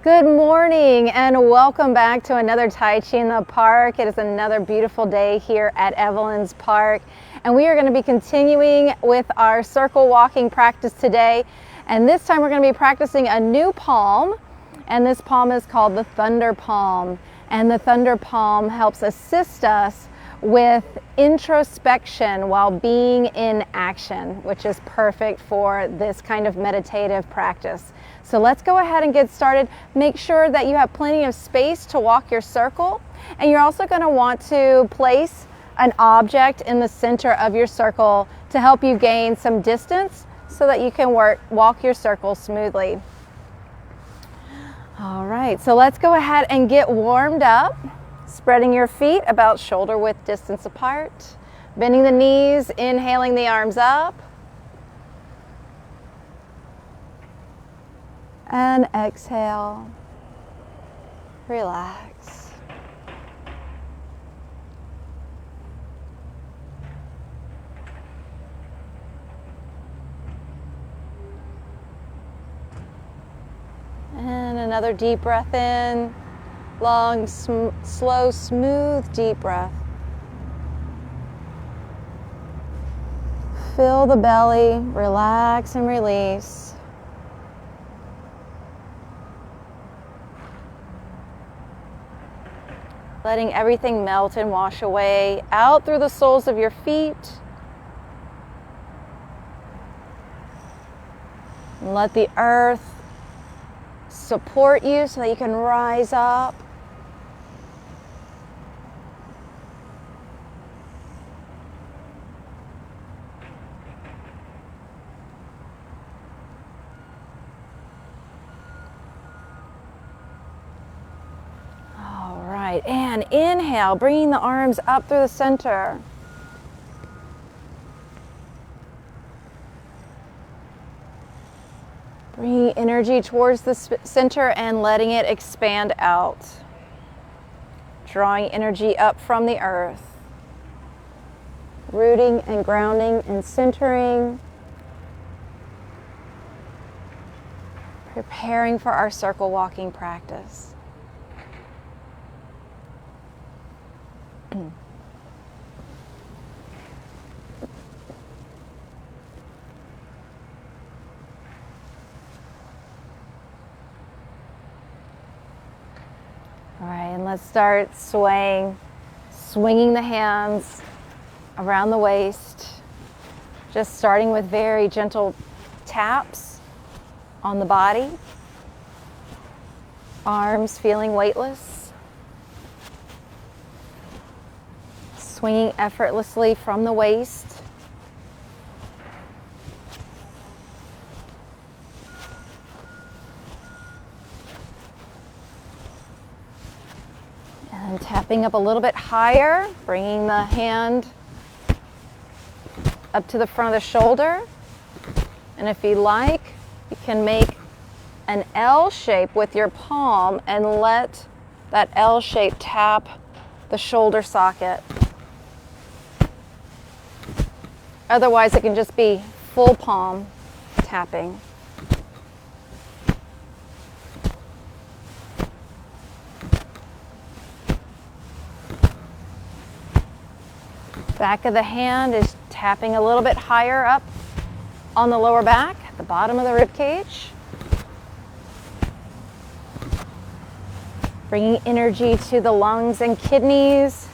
Good morning and welcome back to another Tai Chi in the Park. It is another beautiful day here at Evelyn's Park, and we are going to be continuing with our circle walking practice today. And this time we're going to be practicing a new palm, and this palm is called the Thunder Palm. And the Thunder Palm helps assist us with introspection while being in action, which is perfect for this kind of meditative practice. So let's go ahead and get started. Make sure that you have plenty of space to walk your circle, and you're also going to want to place an object in the center of your circle to help you gain some distance so that you can walk your circle smoothly. All right, so let's go ahead and get warmed up. Spreading your feet about shoulder width distance apart, bending the knees, inhaling the arms up, and exhale, relax. And another deep breath in. Long, slow, smooth, deep breath. Fill the belly, relax and release. Letting everything melt and wash away out through the soles of your feet. And let the earth support you so that you can rise up. And inhale, bringing the arms up through the center. Bringing energy towards the center and letting it expand out. Drawing energy up from the earth. Rooting and grounding and centering. Preparing for our circle walking practice. All right, and let's start swinging the hands around the waist, just starting with very gentle taps on the body, arms feeling weightless, swinging effortlessly from the waist. And tapping up a little bit higher, bringing the hand up to the front of the shoulder. And if you like, you can make an L shape with your palm and let that L shape tap the shoulder socket. Otherwise, it can just be full palm tapping. Back of the hand is tapping a little bit higher up on the lower back, the bottom of the rib cage. Bringing energy to the lungs and kidneys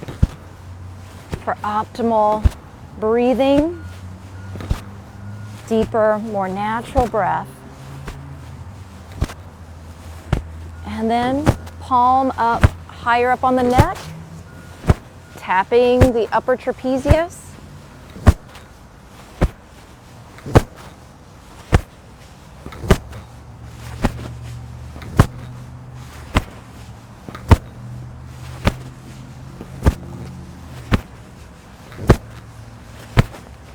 for optimal breathing, deeper, more natural breath. And then palm up higher up on the neck, tapping the upper trapezius.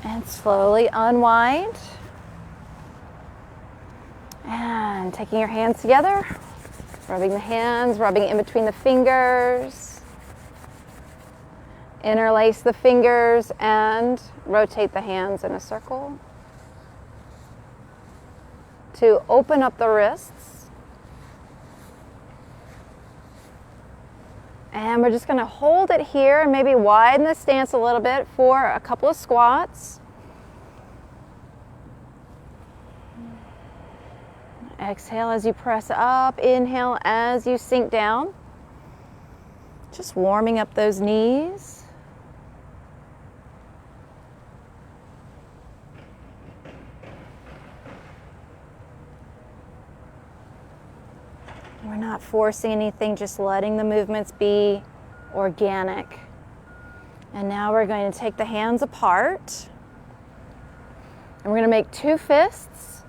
And slowly unwind. And taking your hands together, rubbing the hands, rubbing in between the fingers. Interlace the fingers and rotate the hands in a circle. To open up the wrists And we're just going to hold it here and maybe widen the stance a little bit for a couple of squats. Exhale as you press up, inhale as you sink down. Just warming up those knees. We're not forcing anything, just letting the movements be organic. And now we're going to take the hands apart. And we're going to make two fists.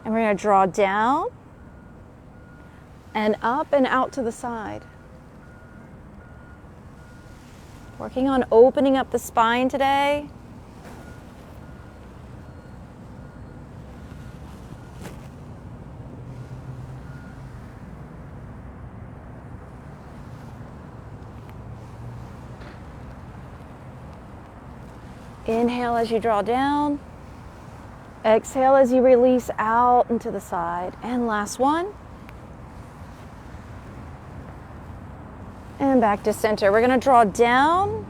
And we're going to draw down and up and out to the side. Working on opening up the spine today. Inhale as you draw down. Exhale as you release out and to the side. And last one. And back to center. We're going to draw down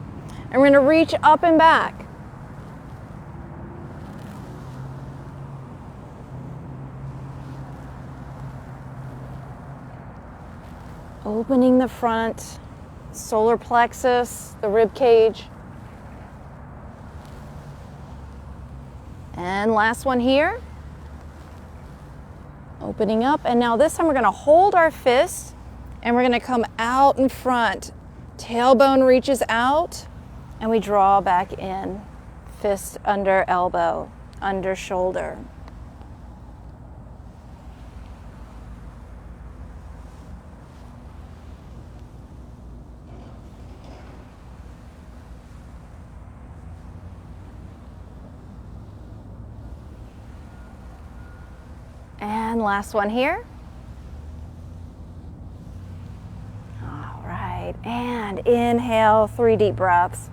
and we're going to reach up and back. Opening the front, solar plexus, the rib cage. And last one here. Opening up, and now this time we're going to hold our fists and we're going to come out in front. Tailbone reaches out and we draw back in. Fist under elbow, under shoulder. And last one here. All right, and inhale, 3 deep breaths.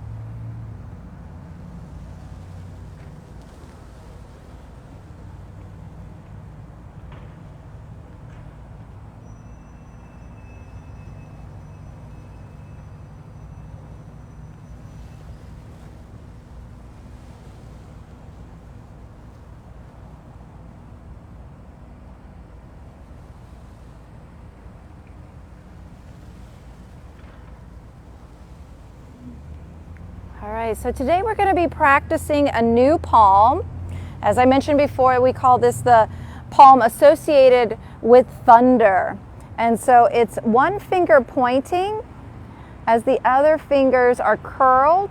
All right, so today we're going to be practicing a new palm. As I mentioned before, we call this the palm associated with thunder. And so it's one finger pointing as the other fingers are curled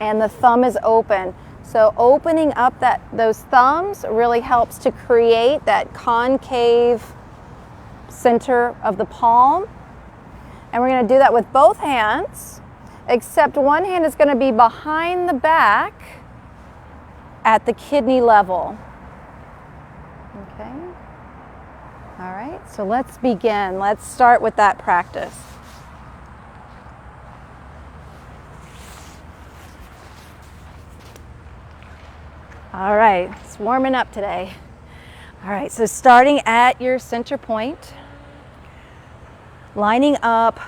and the thumb is open. So opening up those thumbs really helps to create that concave center of the palm. And we're going to do that with both hands. Except one hand is going to be behind the back at the kidney level. Okay. All right, so let's begin. Let's start with that practice. All right, it's warming up today. All right, so starting at your center point, lining up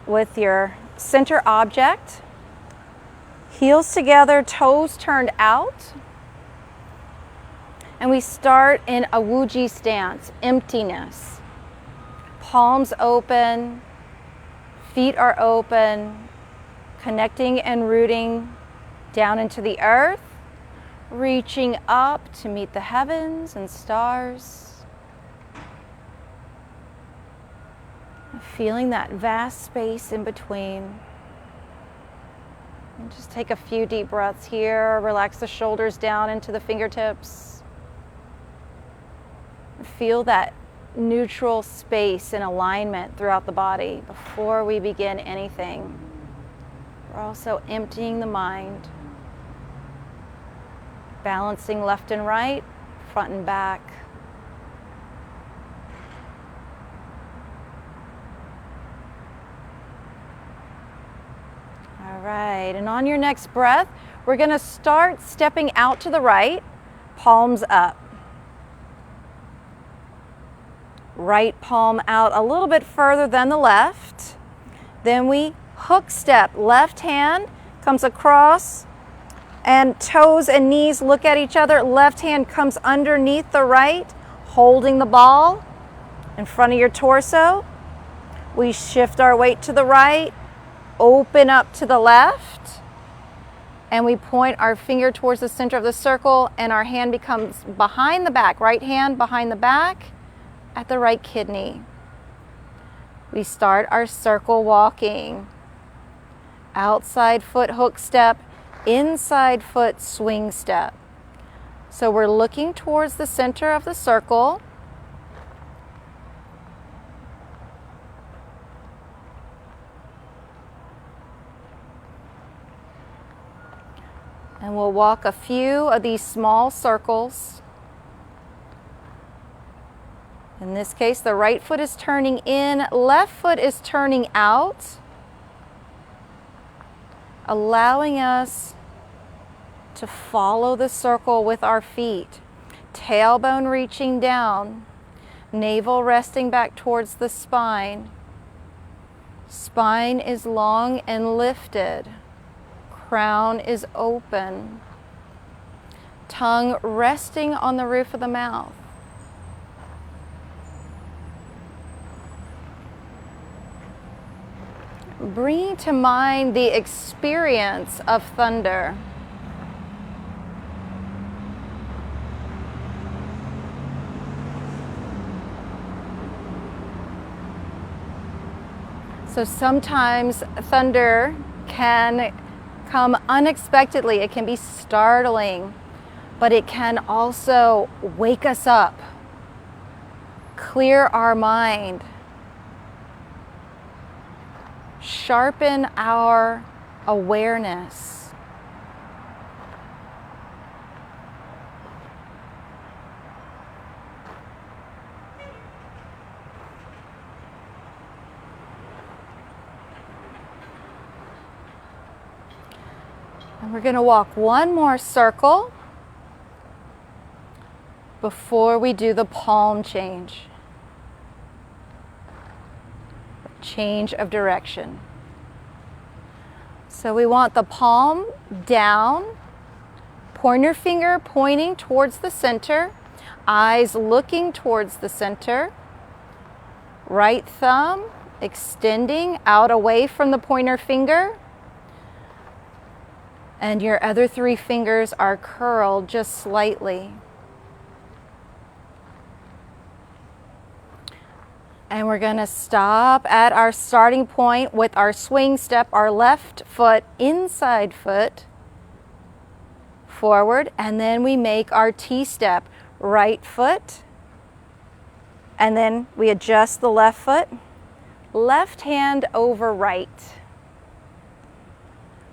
with your center object, heels together, toes turned out, and we start in a Wuji stance, emptiness. Palms open, feet are open, connecting and rooting down into the earth, reaching up to meet the heavens and stars. Feeling that vast space in between. And just take a few deep breaths here. Relax the shoulders down into the fingertips. Feel that neutral space and alignment throughout the body before we begin anything. We're also emptying the mind. Balancing left and right, front and back. All right, and on your next breath, we're going to start stepping out to the right, palms up. Right palm out a little bit further than the left. Then we hook step. Left hand comes across and toes and knees look at each other. Left hand comes underneath the right, holding the ball in front of your torso. We shift our weight to the right, open up to the left, and we point our finger towards the center of the circle, and our hand becomes behind the back. Right hand behind the back at the right kidney. We start our circle walking. Outside foot hook step, inside foot swing step. So we're looking towards the center of the circle. And we'll walk a few of these small circles. In this case, the right foot is turning in, left foot is turning out, allowing us to follow the circle with our feet. Tailbone reaching down, navel resting back towards the spine. Spine is long and lifted. Crown is open. Tongue resting on the roof of the mouth. Bringing to mind the experience of thunder. So sometimes thunder can come unexpectedly. It can be startling, but it can also wake us up, clear our mind, sharpen our awareness. And we're going to walk one more circle before we do the palm change. Change of direction. So we want the palm down, pointer finger pointing towards the center, eyes looking towards the center, right thumb extending out away from the pointer finger, and your other three fingers are curled just slightly. And we're going to stop at our starting point with our swing step, our left foot, inside foot, forward, and then we make our T-step, right foot, and then we adjust the left foot, left hand over right.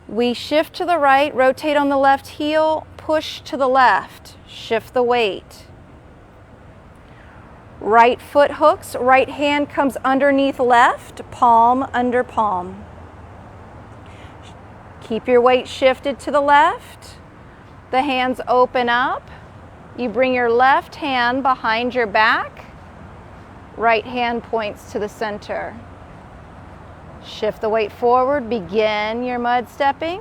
We shift to the right, rotate on the left heel, push to the left, shift the weight. Right foot hooks, right hand comes underneath left, palm under palm. Keep your weight shifted to the left. The hands open up. You bring your left hand behind your back. Right hand points to the center. Shift the weight forward, begin your mud stepping.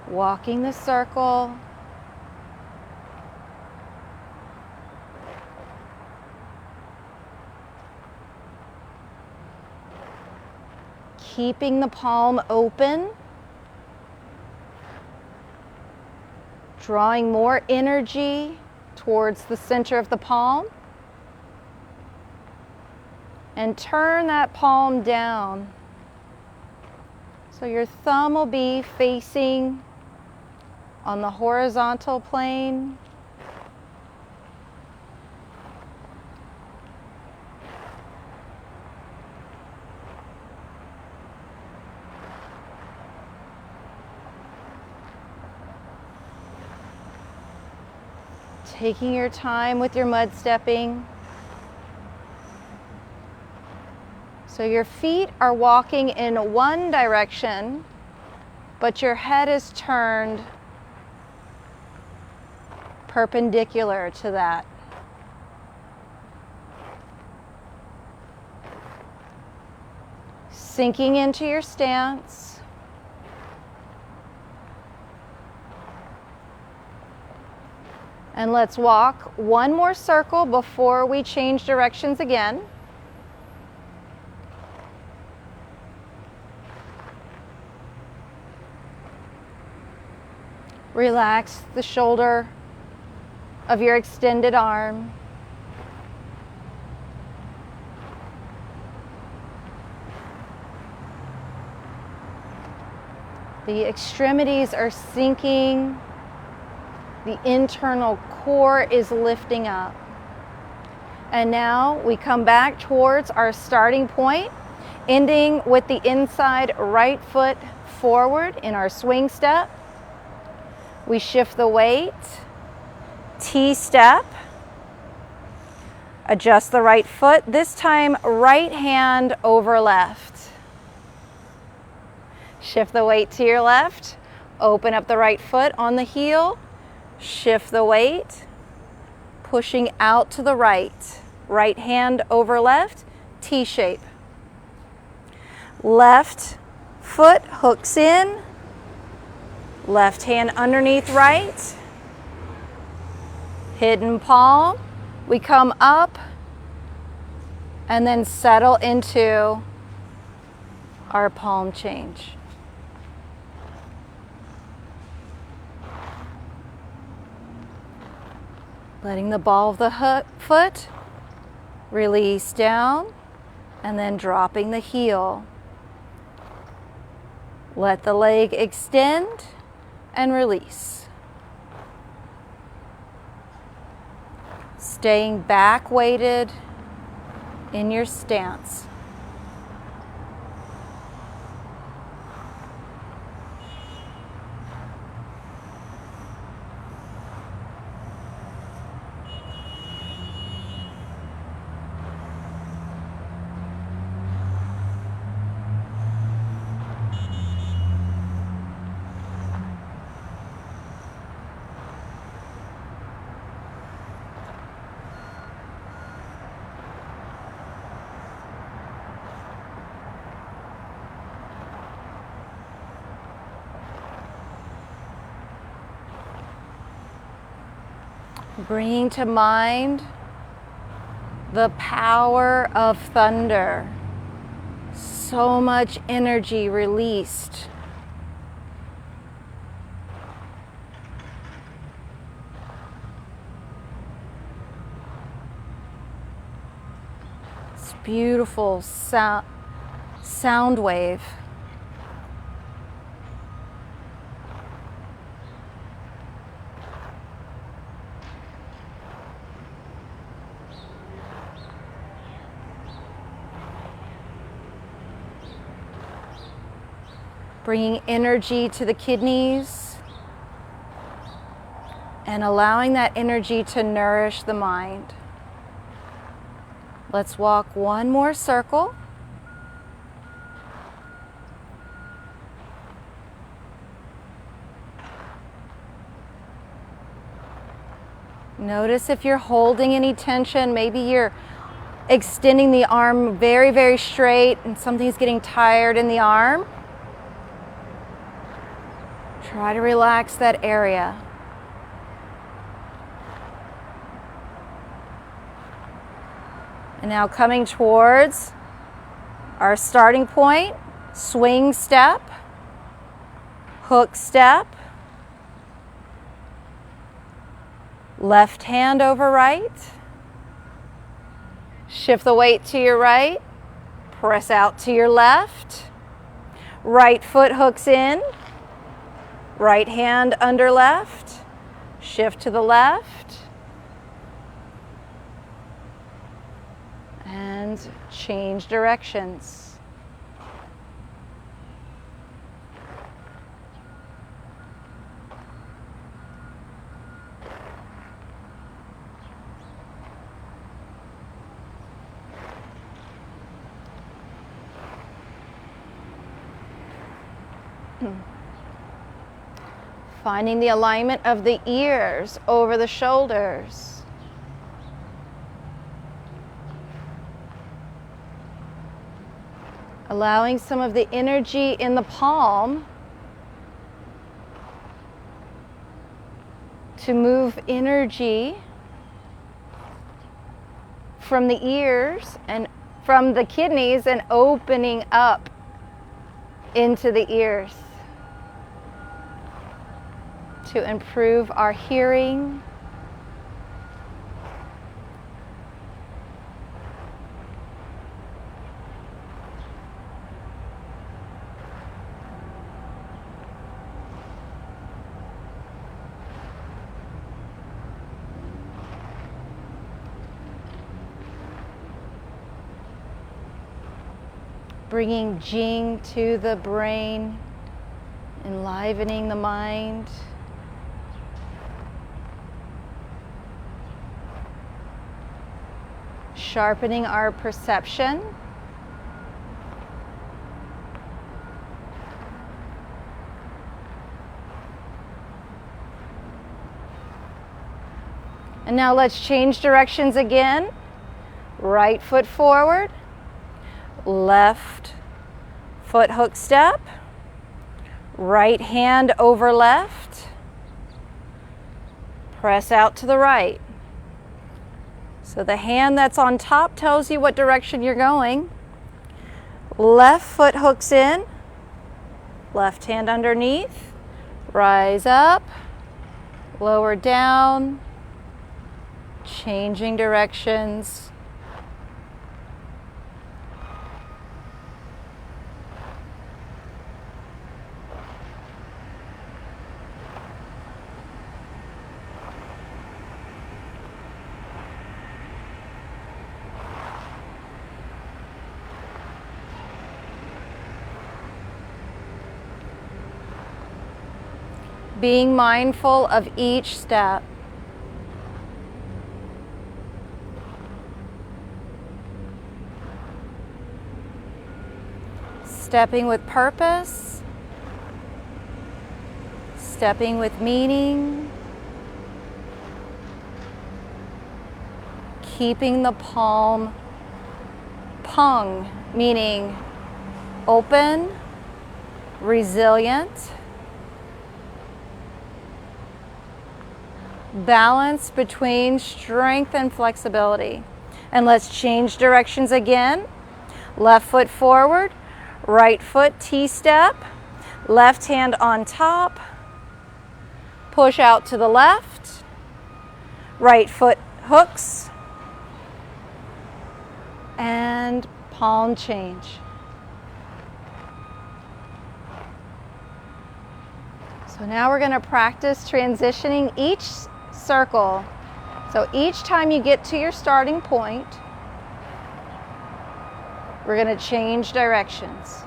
Walking the circle. Keeping the palm open. Drawing more energy towards the center of the palm. And turn that palm down. So your thumb will be facing on the horizontal plane. Taking your time with your mud stepping. So your feet are walking in one direction, but your head is turned perpendicular to that. Sinking into your stance. And let's walk one more circle before we change directions again. Relax the shoulder of your extended arm. The extremities are sinking. The internal core is lifting up. And now we come back towards our starting point, ending with the inside right foot forward in our swing step. We shift the weight, T-step, adjust the right foot, this time right hand over left. Shift the weight to your left, open up the right foot on the heel, shift the weight, pushing out to the right. Right hand over left, T-shape. Left foot hooks in, left hand underneath right, hidden palm. We come up and then settle into our palm change. Letting the ball of the foot release down and then dropping the heel. Let the leg extend and release. Staying back weighted in your stance. Bringing to mind the power of thunder. So much energy released. This beautiful sound wave. Bringing energy to the kidneys and allowing that energy to nourish the mind. Let's walk one more circle. Notice if you're holding any tension, maybe you're extending the arm very, very straight and something's getting tired in the arm. Try to relax that area. And now coming towards our starting point, swing step, hook step, left hand over right, shift the weight to your right, press out to your left, right foot hooks in, right hand under left, shift to the left, and change directions. Finding the alignment of the ears over the shoulders. Allowing some of the energy in the palm to move energy from the ears and from the kidneys and opening up into the ears to improve our hearing. Bringing Jing to the brain, enlivening the mind. Sharpening our perception. And now let's change directions again. Right foot forward. Left foot hook step, right hand over left, press out to the right. So the hand that's on top tells you what direction you're going. Left foot hooks in, left hand underneath, rise up, lower down, changing directions. Being mindful of each step. Stepping with purpose, stepping with meaning, keeping the palm pung, meaning open, resilient, balance between strength and flexibility. And let's change directions again. Left foot forward, right foot T-step, left hand on top, push out to the left, right foot hooks, and palm change. So now we're going to practice transitioning each circle. So each time you get to your starting point, we're going to change directions.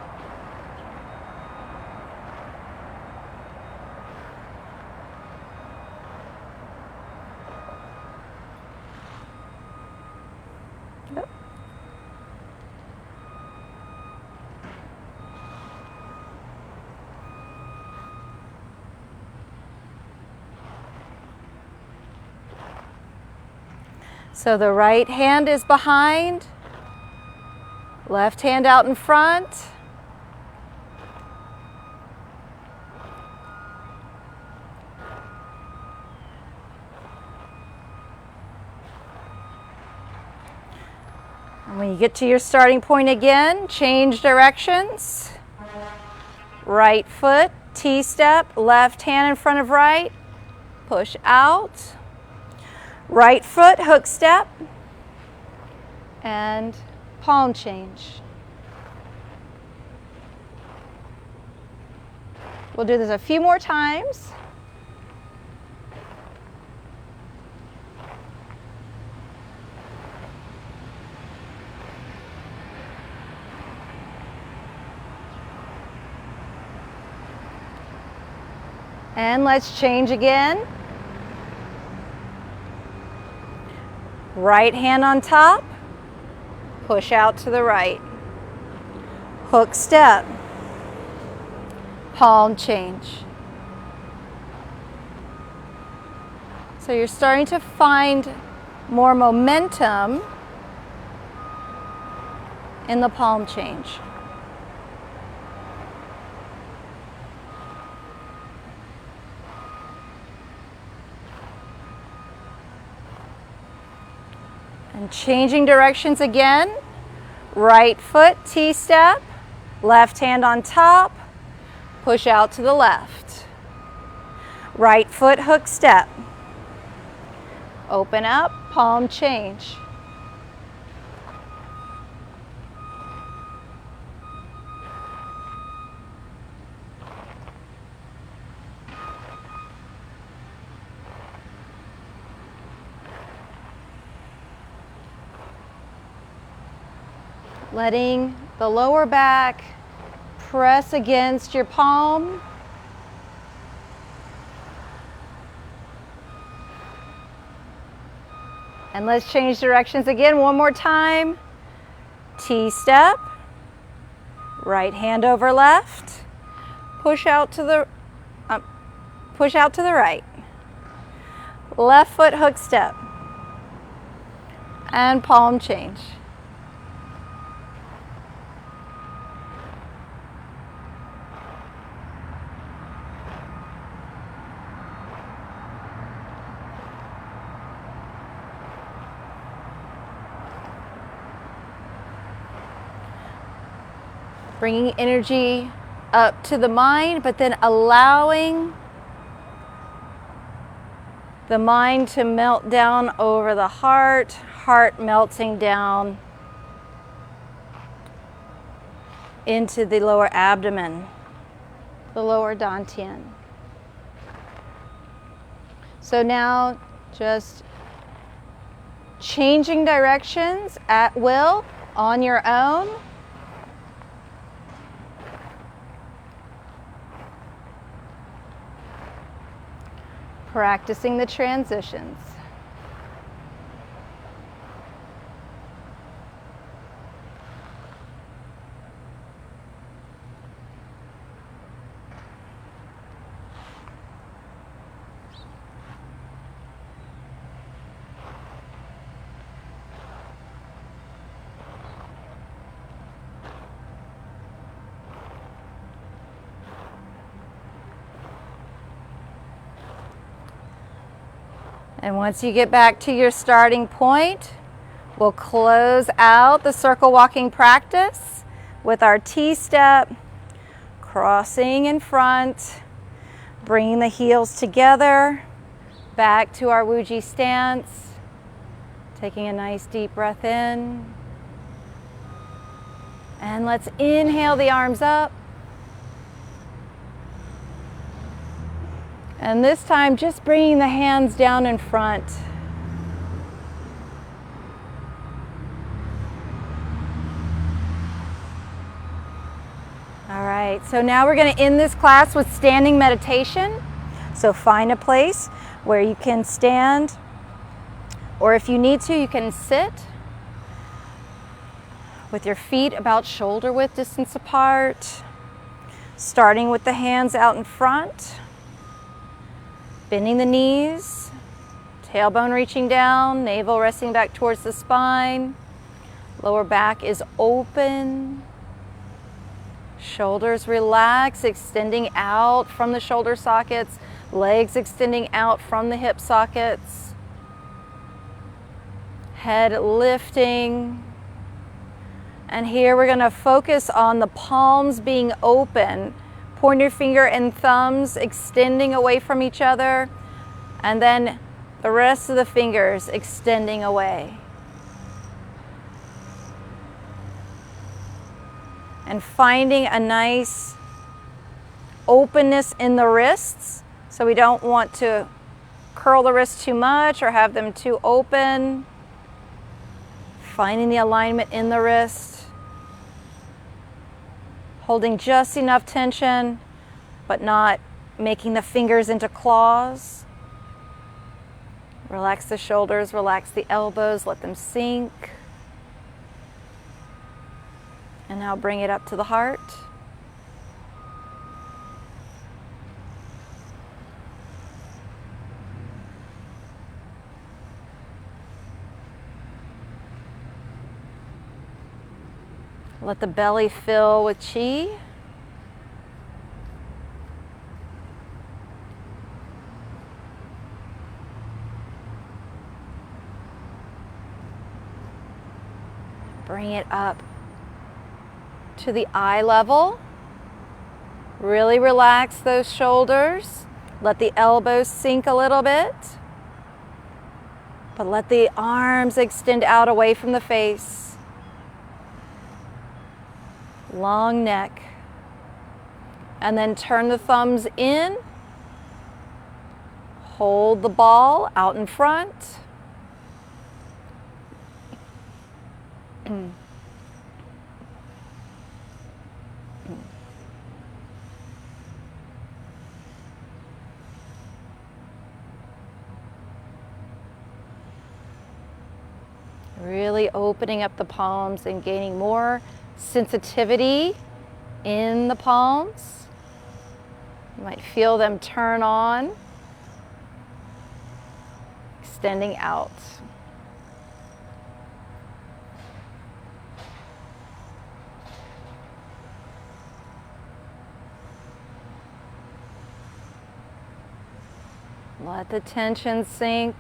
Yep. So the right hand is behind, left hand out in front. And when you get to your starting point again, change directions. Right foot, T-step, left hand in front of right, push out. Right foot, hook step, and palm change. We'll do this a few more times. And let's change again. Right hand on top, push out to the right. Hook step, palm change. So you're starting to find more momentum in the palm change. And changing directions again. Right foot, T-step, left hand on top, push out to the left. Right foot, hook step. Open up, palm change. Letting the lower back press against your palm. And let's change directions again one more time. T-step, right hand over left, push out to the right. Left foot hook step and palm change. Bringing energy up to the mind, but then allowing the mind to melt down over the heart, heart melting down into the lower abdomen, the lower dantian. So now just changing directions at will on your own. Practicing the transitions. And once you get back to your starting point, we'll close out the circle walking practice with our T-step, crossing in front, bringing the heels together, back to our Wuji stance, taking a nice deep breath in. And let's inhale the arms up. And this time, just bringing the hands down in front. All right, so now we're going to end this class with standing meditation. So find a place where you can stand, or if you need to, you can sit with your feet about shoulder width distance apart, starting with the hands out in front. Bending the knees, tailbone reaching down, navel resting back towards the spine. Lower back is open. Shoulders relax, extending out from the shoulder sockets. Legs extending out from the hip sockets. Head lifting. And here we're going to focus on the palms being open. Pointer finger and thumbs extending away from each other, and then the rest of the fingers extending away. And finding a nice openness in the wrists, so we don't want to curl the wrists too much or have them too open. Finding the alignment in the wrist. Holding just enough tension, but not making the fingers into claws. Relax the shoulders, relax the elbows, let them sink. And now bring it up to the heart. Let the belly fill with chi. Bring it up to the eye level. Really relax those shoulders. Let the elbows sink a little bit. But let the arms extend out away from the face. Long neck. And then turn the thumbs in. Hold the ball out in front. Really opening up the palms and gaining more sensitivity in the palms. You might feel them turn on, extending out. Let the tension sink.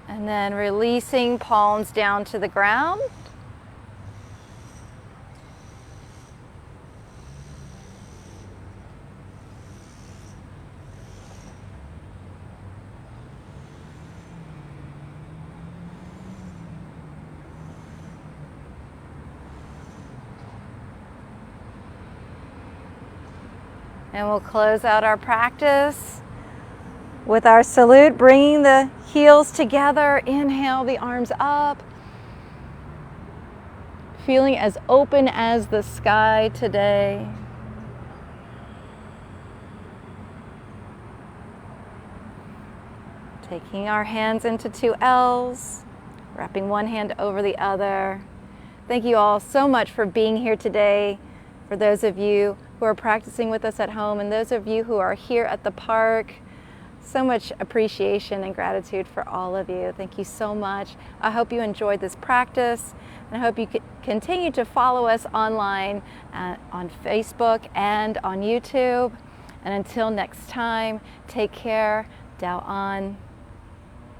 And then releasing palms down to the ground. And we'll close out our practice with our salute, bringing the heels together. Inhale the arms up. Feeling as open as the sky today. Taking our hands into two L's, wrapping one hand over the other. Thank you all so much for being here today. For those of you who are practicing with us at home and those of you who are here at the park, so much appreciation and gratitude for all of you. Thank you so much. I hope you enjoyed this practice, and I hope you continue to follow us online on Facebook and on YouTube. And until next time, take care. Dao An.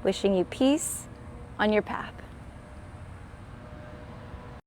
Wishing you peace on your path.